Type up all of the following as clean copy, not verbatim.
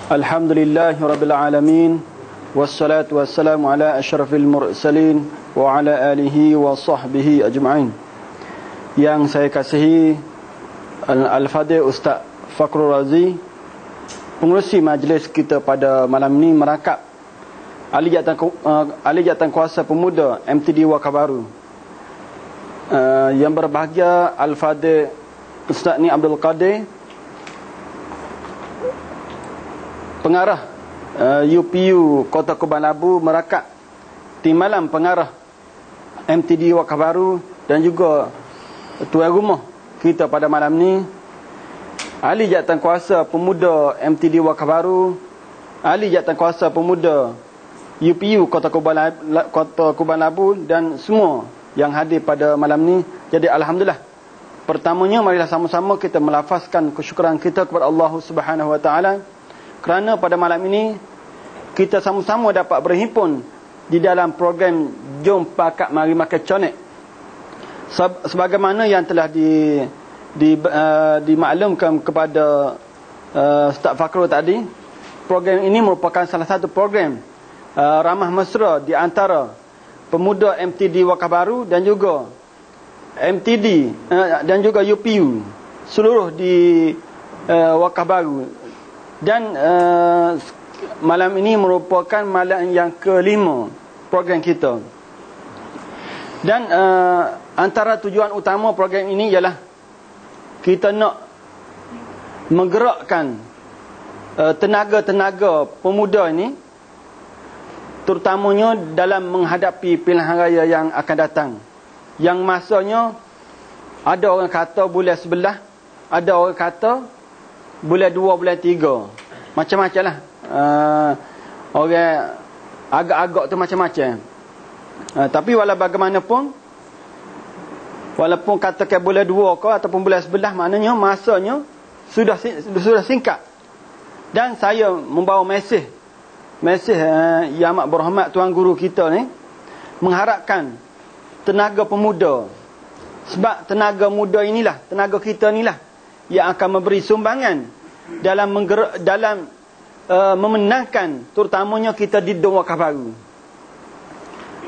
Alhamdulillahi Rabbil Alamin. Wassalatu wassalamu ala asyrafil mursalin wa ala alihi wa sahbihi ajma'in. Yang saya kasihi Al-Fadhil Ustaz Fakhrul Razi, pengerusi majlis kita pada malam ini, merakap ahli jawatan kuasa pemuda MTD Wakaf Baru. Yang berbahagia Al-Fadhil Ustaz Ni Abdul Qadir, pengarah UPU Kota Kubang Labu, merakap timbalan pengarah MTD Wakaf Baru, dan juga tuan rumah kita pada malam ni, ahli jawatan kuasa pemuda MTD Wakaf Baru, ahli jawatan kuasa pemuda UPU Kota Kubang Labu, dan semua yang hadir pada malam ni. Jadi alhamdulillah, pertamanya marilah sama-sama kita melafazkan kesyukuran kita kepada Allah Subhanahu Wa Taala, kerana pada malam ini kita sama-sama dapat berhimpun di dalam program Jom Pakat Mari Makan Conek. Sebagaimana yang telah dimaklumkan kepada Ustaz Fakhrul tadi, program ini merupakan salah satu program ramah mesra di antara pemuda MTD Wakaf Baru dan juga MTD dan juga UPU seluruh di Wakaf Baru. Dan malam ini merupakan malam yang kelima program kita. Dan antara tujuan utama program ini ialah kita nak menggerakkan tenaga-tenaga pemuda ini, terutamanya dalam menghadapi pilihan raya yang akan datang, yang masanya ada orang kata bulan 11, ada orang kata bulan 2, bulan 3, macam-macam lah. Orang agak-agak tu macam-macam. Tapi walau bagaimanapun, walaupun katakan bulan 2 ke ataupun bulan 11, maknanya masanya sudah singkat. Dan saya membawa mesej yang amat berhormat tuan guru kita ni, mengharapkan tenaga pemuda, sebab tenaga muda inilah, tenaga kita inilah yang akan memberi sumbangan dalam memenangkan terutamanya kita di Dom Wakaf Baru.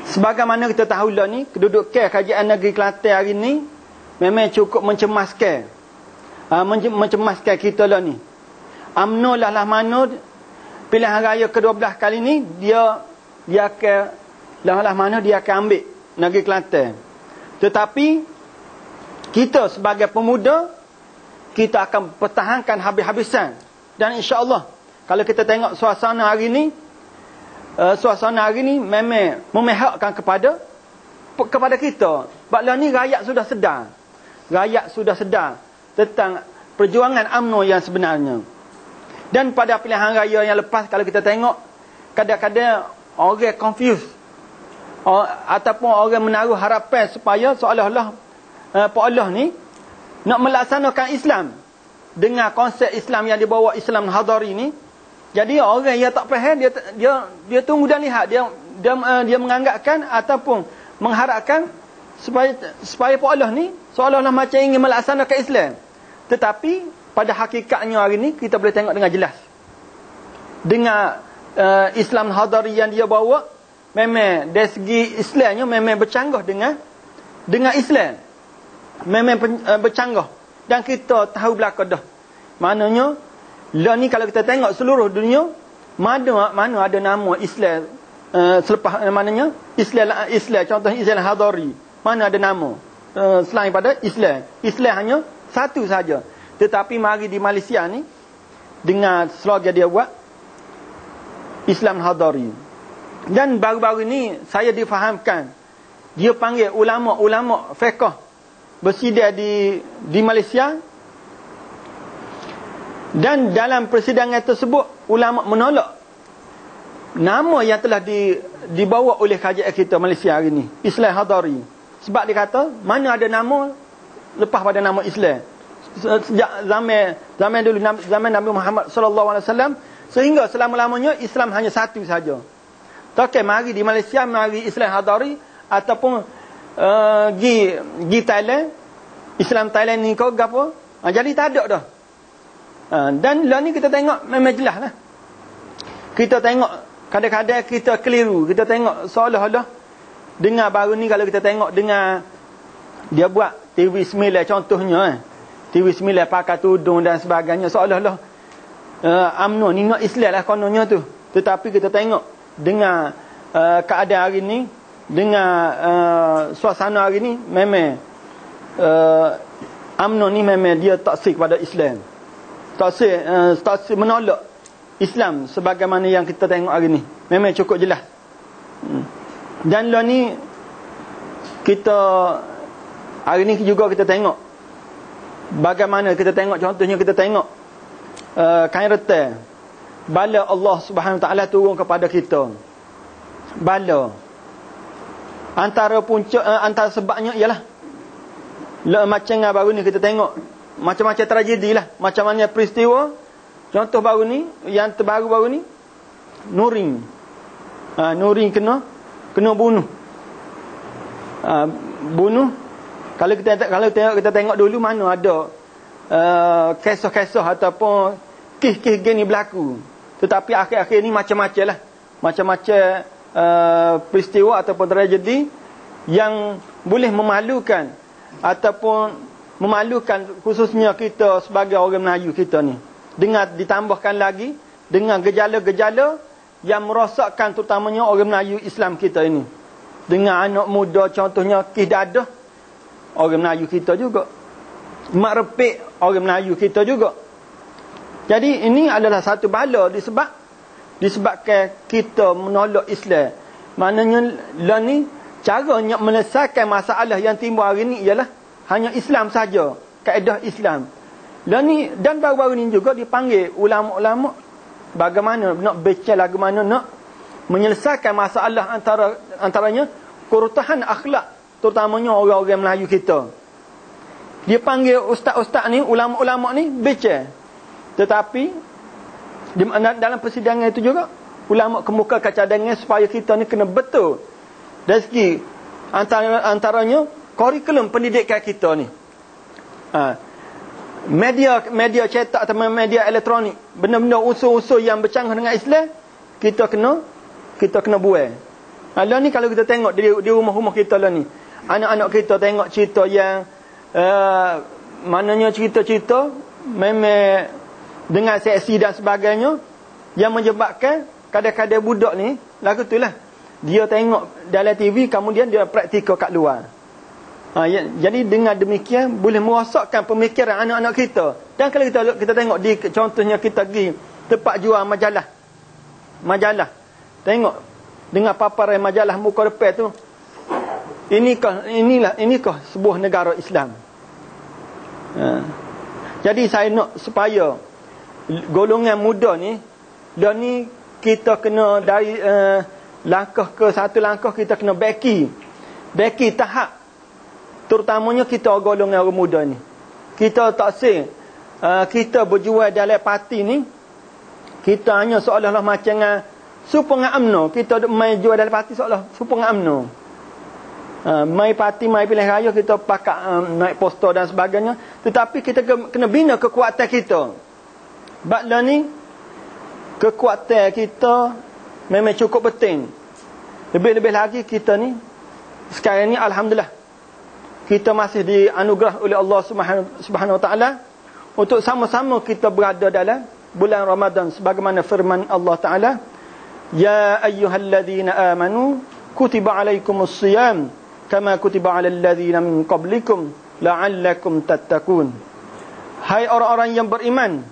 Sebagaimana kita tahu lah ni, kedudukan kerajaan negeri Kelantan hari ni memang cukup mencemaskan. Mencemaskan kita lah ni. UMNO lah mana pilihan raya ke-12 kali ni, dia akan mana dia akan ambil negeri Kelantan. Tetapi kita sebagai pemuda, kita akan pertahankan habis-habisan. Dan insya-Allah kalau kita tengok suasana hari ni memang memihakkan kepada kita. Sebab lah ni rakyat sudah sedar tentang perjuangan UMNO yang sebenarnya. Dan pada pilihan raya yang lepas, kalau kita tengok, kadang-kadang orang confused, ataupun orang menaruh harapan supaya seolah-olah Pak Allah ni nak melaksanakan Islam dengan konsep Islam yang dibawa Islam Hadari ni. Jadi orang yang tak faham, dia tunggu dan lihat, dia menganggapkan ataupun mengharapkan supaya Pak Allah ni seolah-olah macam ingin melaksanakan Islam. Tetapi pada hakikatnya hari ni kita boleh tengok dengan jelas, dengan Islam Hadari yang dia bawa, memang dari segi Islamnya memang bercanggah dengan Islam, memang bercanggah. Dan kita tahu belaka dah, maknanya lah ni kalau kita tengok seluruh dunia, mana ada nama Islam selepas, maknanya Islam contoh Islam Hadari, mana ada nama selain pada Islam hanya satu saja. Tetapi mari di Malaysia ni, dengan slogan dia buat Islam Hadari. Dan baru-baru ni saya difahamkan, dia panggil ulama-ulama fiqh bersidang di Malaysia, dan dalam persidangan tersebut ulama menolak nama yang telah dibawa oleh kerajaan kita Malaysia hari ni, Islam Hadari. Sebab dia kata mana ada nama lepas pada nama Islam. Sejak zaman dulu, zaman Nabi Muhammad sallallahu alaihi wasallam, sehingga selama-lamanya Islam hanya satu saja. Tak mari di Malaysia mari Islam Hadari, ataupun gi Thailand, Islam Thailand ni kau gapo? Jadi tak ada dah. Dan lah ni kita tengok memang jelas lah. Kita tengok, kadang-kadang kita keliru. Kita tengok seolah-olah dengar baru ni, kalau kita tengok dengar dia buat TV 9 contohnya, TV 9 pakai tudung dan sebagainya, seolah-olah UMNO ni nak Islam lah kononnya tu. Tetapi kita tengok dengar keadaan hari ni, dengar suasana hari ni, memang UMNO ni memang dia taksir kepada Islam, taksir menolak Islam sebagaimana yang kita tengok hari ni. Memang cukup jelas. Dan lah ni kita hari ni juga kita tengok bagaimana kita tengok, contohnya kita tengok kain retai, bala Allah Subhanahu Wa Taala turun kepada kita. Bala antara punca, antara sebabnya ialah macam baru ni kita tengok macam-macam tragedi lah, macam mana peristiwa. Contoh baru ni, yang terbaru baru ni, Nurin kena bunuh. Bunuh. Kalau kita tengok dulu, mana ada kisah-kisah ataupun kisah gini berlaku. Tetapi akhir-akhir ni macam-macam lah, macam-macam peristiwa ataupun tragedi yang boleh memalukan ataupun memalukan khususnya kita sebagai orang Melayu kita ni. Dengan ditambahkan lagi dengan gejala-gejala yang merosakkan terutamanya orang Melayu Islam kita ini. Dengan anak muda, contohnya kis dadah, orang Melayu kita juga. Mak repek, orang Melayu kita juga. Jadi ini adalah satu bala disebabkan kita menolak Islam. Maknanya lah ni caranya menyelesaikan masalah yang timbul hari ni ialah hanya Islam saja, kaedah Islam. Dan baru-baru ni juga dipanggil ulama-ulama bagaimana nak bincang, bagaimana nak menyelesaikan masalah antaranya kerusakan akhlak terutamanya orang-orang Melayu kita. Dia panggil ustaz-ustaz ni, ulama-ulama ni bincang. Tetapi dalam persidangan itu juga ulama kemukakan cadangan supaya kita ni kena betul dari segi antaranya kurikulum pendidikan kita ni. Media cetak atau media elektronik, benda-benda unsur-unsur yang bercanggah dengan Islam, kita kena buang. Lah ni kalau kita tengok di rumah-rumah kita lah ni, anak-anak kita tengok cerita yang maknanya cerita-cerita memang dengan seksi dan sebagainya, yang menyebabkan kadang-kadang budak ni lagu tu lah, dia tengok dalam TV kemudian dia praktikal kat luar. Jadi dengan demikian boleh merosakkan pemikiran anak-anak kita. Dan kalau kita tengok di contohnya kita pergi tempat jual majalah, tengok dengan paparan majalah muka depan tu, inikah sebuah negara Islam. Jadi saya nak supaya golongan muda ni, dan ni kita kena dari langkah ke satu langkah, kita kena baki tahap. Terutamanya kita golongan orang muda ni, kita tak kita berjual dalam parti ni, kita hanya seolah-olah macam supaya UMNO. Kita main jual dalam parti seolah supaya UMNO. Mai parti, mai pilihan raya, kita pakai naik poster dan sebagainya. Tetapi kita kena bina kekuatan kita. Sebab ni kekuatan kita memang cukup penting. Lebih-lebih lagi kita ni sekarang ni alhamdulillah kita masih dianugerah oleh Allah Subhanahu Wa Taala untuk sama-sama kita berada dalam bulan Ramadan sebagaimana firman Allah Taala, ya ayyuhalladzina amanu kutiba alaikumus-shiyam kama kutiba alal ladzina min qablikum la'allakum tattaqun. Hai orang-orang yang beriman,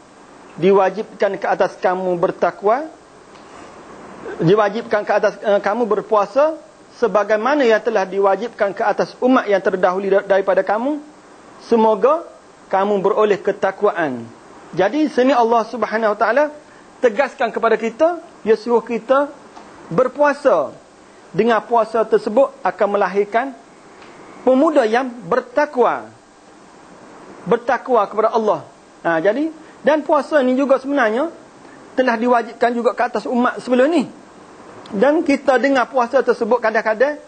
diwajibkan ke atas kamu bertakwa, diwajibkan ke atas kamu berpuasa sebagaimana yang telah diwajibkan ke atas umat yang terdahulu daripada kamu, semoga kamu beroleh ketakwaan. Jadi sini Allah Subhanahu Wa Taala tegaskan kepada kita, dia suruh kita berpuasa. Dengan puasa tersebut akan melahirkan pemuda yang bertakwa kepada Allah. Jadi dan puasa ni juga sebenarnya telah diwajibkan juga ke atas umat sebelum ni. Dan kita dengar puasa tersebut kadang-kadang,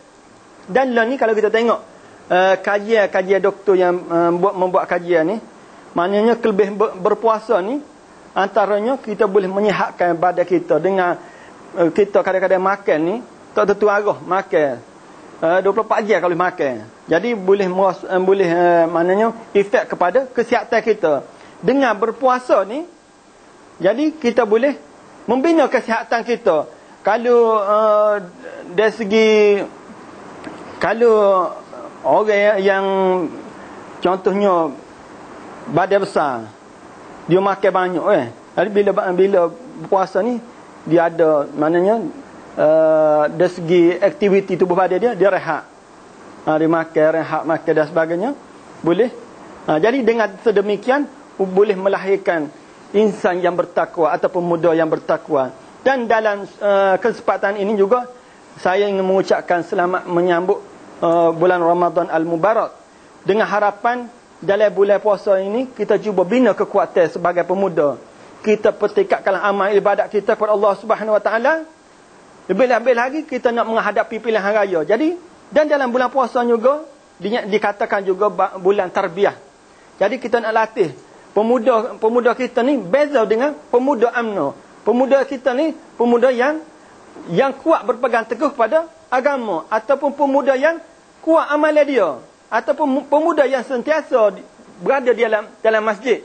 dan lah ni kalau kita tengok kajian doktor yang membuat kajian ni, maknanya lebih berpuasa ni antaranya kita boleh menyihatkan badan kita dengan kita kadang-kadang makan ni tak tentu arah makan 24 jam kalau makan. Jadi boleh maknanya efek kepada kesihatan kita. Dengan berpuasa ni, jadi kita boleh membina kesihatan kita. Kalau dari segi, kalau orang yang contohnya badan besar, dia makan banyak jadi bila berpuasa ni, dia ada maknanya dari segi aktiviti tubuh badan dia rehat. Dia makan, rehat, makan dan sebagainya. Boleh. Jadi dengan sedemikian boleh melahirkan insan yang bertakwa ataupun muda yang bertakwa. Dan dalam kesempatan ini juga saya ingin mengucapkan selamat menyambut bulan Ramadan Al-Mubarak. Dengan harapan dalam bulan puasa ini kita cuba bina kekuatan sebagai pemuda. Kita pertingkatkan amal ibadat kita kepada Allah Subhanahu Wa Taala. Lebih-lebih lagi kita nak menghadapi pilihan raya. Jadi, dan dalam bulan puasa juga dikatakan juga bulan tarbiyah. Jadi kita nak latih pemuda kita ni beza dengan pemuda UMNO. Pemuda kita ni pemuda yang kuat berpegang teguh pada agama, ataupun pemuda yang kuat amalan dia, ataupun pemuda yang sentiasa berada di dalam masjid.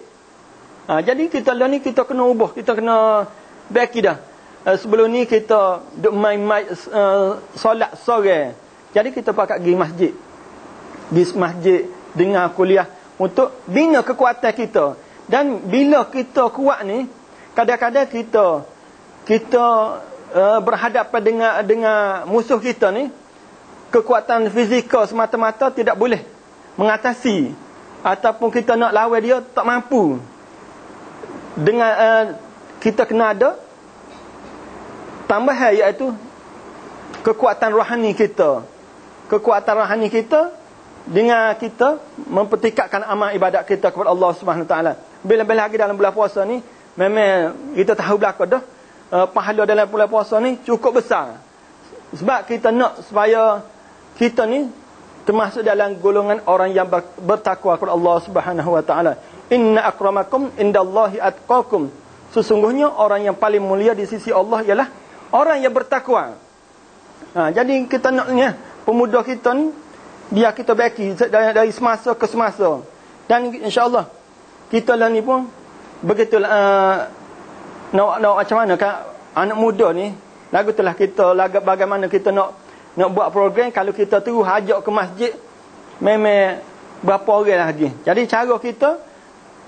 Jadi kita lah ni kita kena ubah, kita kena baki dah. Sebelum ni kita duk main solat sore. Jadi kita pakat pergi masjid. Di masjid dengar kuliah untuk bina kekuatan kita. Dan bila kita kuat ni, kadang-kadang kita berhadapan dengan musuh kita ni, kekuatan fizikal semata-mata tidak boleh mengatasi, ataupun kita nak lawan dia tak mampu. Dengan kita kena ada tambahan, iaitu kekuatan rohani kita. Kekuatan rohani kita dengan kita mempertingkatkan amal ibadat kita kepada Allah Subhanahu Wa Taala. Bila-bila lagi dalam bulan puasa ni, memang kita tahu belaka dah, pahala dalam bulan puasa ni cukup besar. Sebab kita nak supaya kita ni termasuk dalam golongan orang yang bertakwa kepada Allah Subhanahu Wa Taala. Inna akramakum indallahi atqakum. Sesungguhnya orang yang paling mulia di sisi Allah ialah orang yang bertakwa. Jadi kita naknya pemuda kita ni, dia kita baki dari semasa ke semasa. Dan insya-Allah kita lah ni pun begitu nak macam mana kan anak muda ni, lagu telah kita bagaimana kita nak buat program. Kalau kita terus ajak ke masjid, memang berapa orang lagi. Jadi cara kita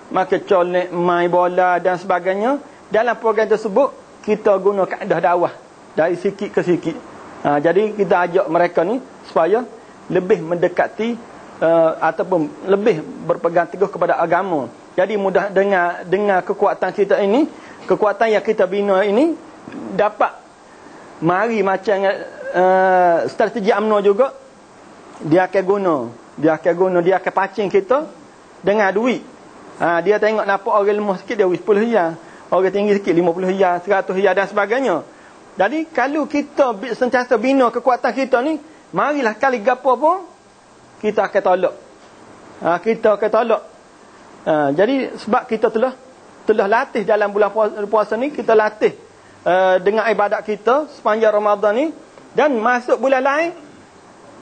maka colek, main bola dan sebagainya. Dalam program tersebut kita guna kaedah dakwah dari sikit ke sikit. Jadi kita ajak mereka ni supaya lebih mendekati ataupun lebih berpegang teguh kepada agama. Jadi mudah dengan kekuatan kita ini, kekuatan yang kita bina ini dapat mari macam strategi UMNO juga. Dia akan pacing kita dengan duit. Dia tengok nampak orang lemah sikit, dia 10 riyal. Orang tinggi sikit 50 riyal, 100 riyal dan sebagainya. Jadi kalau kita sentiasa bina kekuatan kita ni, marilah kali gapo pun kita akan tolak. Kita akan tolak. Jadi sebab kita telah latih dalam bulan puasa ni, kita latih dengan ibadat kita sepanjang Ramadan ni, dan masuk bulan lain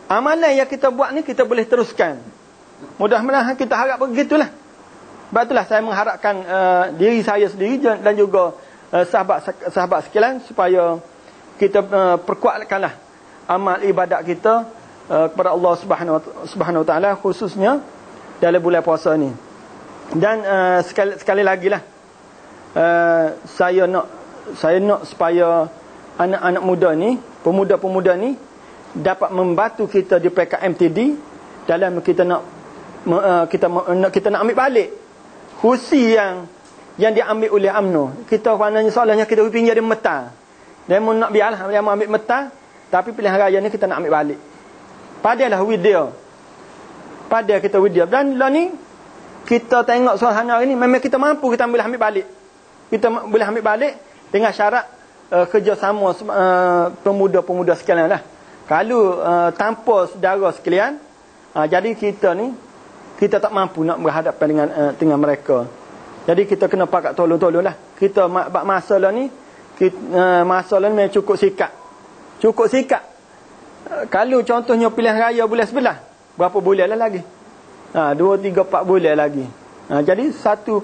amalan yang kita buat ni kita boleh teruskan. Mudah-mudahan kita harap begitulah. Sebab itulah saya mengharapkan diri saya sendiri dan juga sahabat sekalian supaya kita perkuatkanlah amal ibadat kita kepada Allah Subhanahu Wa Taala, khususnya dalam bulan puasa ni. Dan sekali lagi lah, saya nak supaya anak-anak muda ni, pemuda-pemuda ni dapat membantu kita di PKMTD dalam kita nak ambil balik kursi yang diambil oleh UMNO. Kita maknanya soalnya kita pinjam dia metah. Dia mau nak biarlah dia mau ambil metah, tapi pilihan raya ni kita nak ambil balik. Padalah video. Pada kita video. Dan lah ni kita tengok suasana hari ni, memang kita mampu kita ambil balik. Kita boleh ambil balik dengan syarat kerjasama pemuda-pemuda sekalian lah. Kalau tanpa saudara sekalian, jadi kita ni kita tak mampu nak berhadapan dengan mereka. Jadi kita kena pakat tolong-tolong lah. Kita masa lah ni masalah ni cukup sikat. Cukup sikat. Kalau contohnya pilihan raya bulan 11, berapa bulan lah lagi? 2, 3, 4 bulan lagi. Jadi satu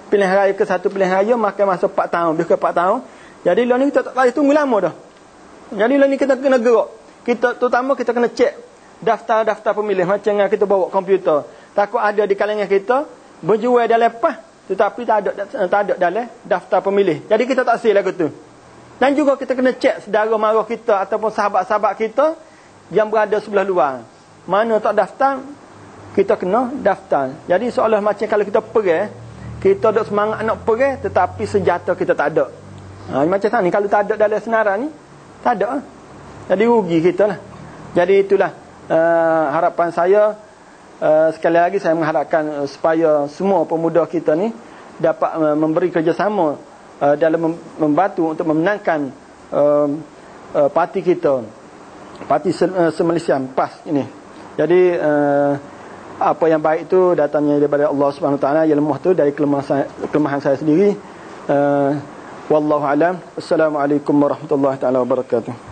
pilihan raya ke satu pilihan raya makan masa 4 tahun, lebih ke 4 tahun. Jadi lah ni kita tak boleh tunggu lama dah. Jadi lah ni kita kena gerak. Terutama kita kena cek daftar-daftar pemilih macam yang kita bawa komputer. Takut ada di kalangan kita berjual dah lepas tetapi tak ada dalam daftar pemilih. Jadi kita tak sel lagu tu. Dan juga kita kena cek saudara mara kita ataupun sahabat-sahabat kita yang berada sebelah luar. Mana tak daftar, kita kena daftar. Jadi seolah macam kalau kita pergi, kita ada semangat nak pergi tetapi senjata kita tak ada. Macam sana ni, kalau tak ada dalam senarai ni, tak ada. Jadi rugi kita lah. Jadi itulah harapan saya. Sekali lagi saya mengharapkan supaya semua pemuda kita ni dapat memberi kerjasama dalam membantu untuk memenangkan parti kita, parti se-Malaysia PAS ini. Jadi apa yang baik itu datangnya daripada Allah Subhanahu Wa Taala, yang lemah tu dari kelemahan saya sendiri. Wallahu alam. Assalamualaikum warahmatullahi taala wabarakatuh.